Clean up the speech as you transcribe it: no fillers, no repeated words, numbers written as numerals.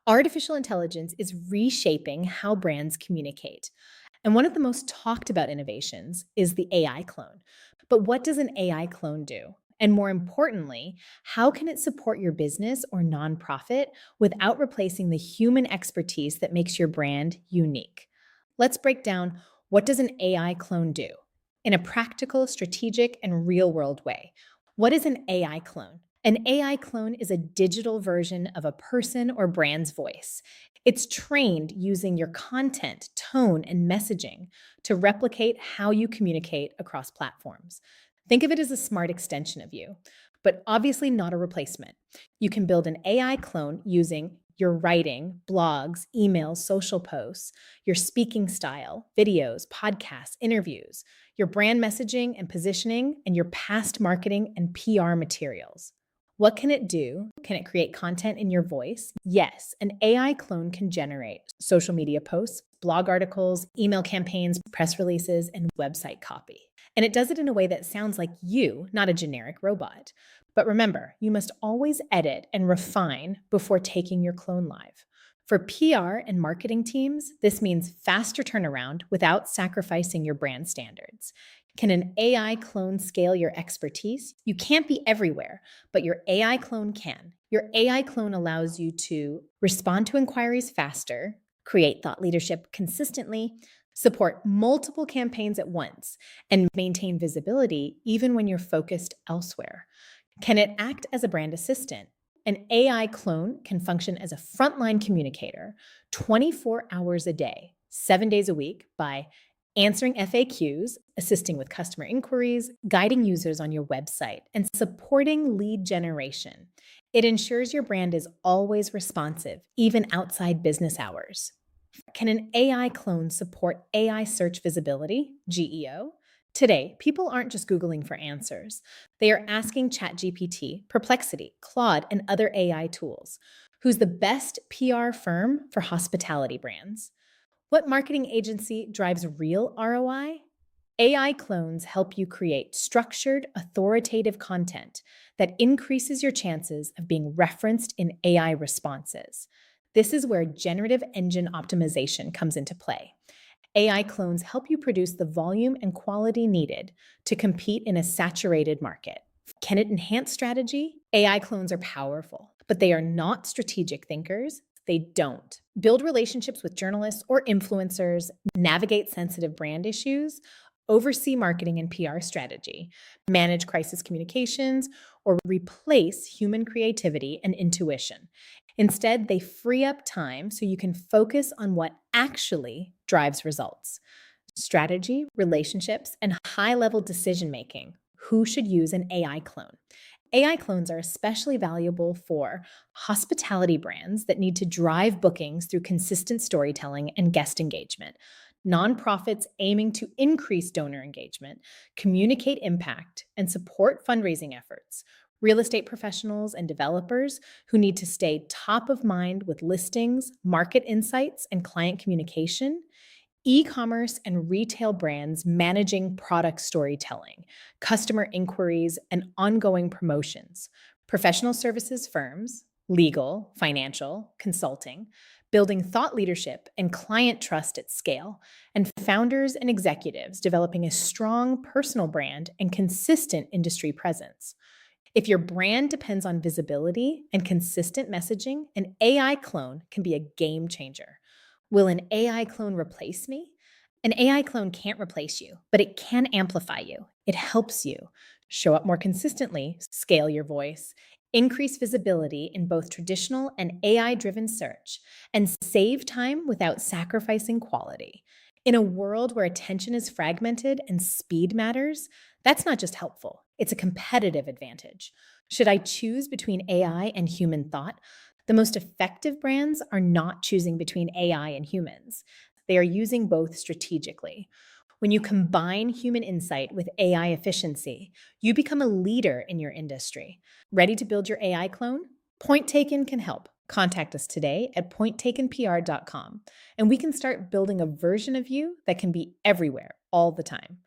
Artificial intelligence is reshaping how brands communicate. And one of the most talked about innovations is the AI clone. But what does an AI clone do? And more importantly, how can it support your business or nonprofit without replacing the human expertise that makes your brand unique? Let's break down, what does an AI clone do in a practical, strategic, and real world way. What is an AI clone? An AI clone is a digital version of a person or brand's voice. It's trained using your content, tone, and messaging to replicate how you communicate across platforms. Think of it as a smart extension of you, but obviously not a replacement. You can build an AI clone using your writing, blogs, emails, social posts, your speaking style, videos, podcasts, interviews, your brand messaging and positioning, and your past marketing and PR materials. What can it do? Can it create content in your voice? Yes, an AI clone can generate social media posts, blog articles, email campaigns, press releases, and website copy. And it does it in a way that sounds like you, not a generic robot. But remember, you must always edit and refine before taking your clone live. For PR and marketing teams, this means faster turnaround without sacrificing your brand standards. Can an AI clone scale your expertise? You can't be everywhere, but your AI clone can. Your AI clone allows you to respond to inquiries faster, create thought leadership consistently, support multiple campaigns at once, and maintain visibility even when you're focused elsewhere. Can it act as a brand assistant? An AI clone can function as a frontline communicator 24 hours a day, 7 days a week by answering FAQs, assisting with customer inquiries, guiding users on your website, and supporting lead generation. It ensures your brand is always responsive, even outside business hours. Can an AI clone support AI search visibility, GEO? Today, people aren't just Googling for answers. They are asking ChatGPT, Perplexity, Claude, and other AI tools. Who's the best PR firm for hospitality brands? What marketing agency drives real ROI? AI clones help you create structured, authoritative content that increases your chances of being referenced in AI responses. This is where generative engine optimization comes into play. AI clones help you produce the volume and quality needed to compete in a saturated market. Can it enhance strategy? AI clones are powerful, but they are not strategic thinkers. They don't build relationships with journalists or influencers, navigate sensitive brand issues, oversee marketing and PR strategy, manage crisis communications, or replace human creativity and intuition. Instead, they free up time so you can focus on what actually drives results: strategy, relationships, and high-level decision-making. Who should use an AI clone? AI clones are especially valuable for hospitality brands that need to drive bookings through consistent storytelling and guest engagement, nonprofits aiming to increase donor engagement, communicate impact, and support fundraising efforts, real estate professionals and developers who need to stay top of mind with listings, market insights, and client communication, e-commerce and retail brands managing product storytelling, customer inquiries, and ongoing promotions, professional services firms, legal, financial, consulting, building thought leadership and client trust at scale, and founders and executives developing a strong personal brand and consistent industry presence. If your brand depends on visibility and consistent messaging, an AI clone can be a game changer. Will an AI clone replace me? An AI clone can't replace you, but it can amplify you. It helps you show up more consistently, scale your voice, increase visibility in both traditional and AI-driven search, and save time without sacrificing quality. In a world where attention is fragmented and speed matters, that's not just helpful, it's a competitive advantage. Should I choose between AI and human thought? The most effective brands are not choosing between AI and humans. They are using both strategically. When you combine human insight with AI efficiency, you become a leader in your industry. Ready to build your AI clone? Point Taken can help. Contact us today at pointtakenpr.com, and we can start building a version of you that can be everywhere all the time.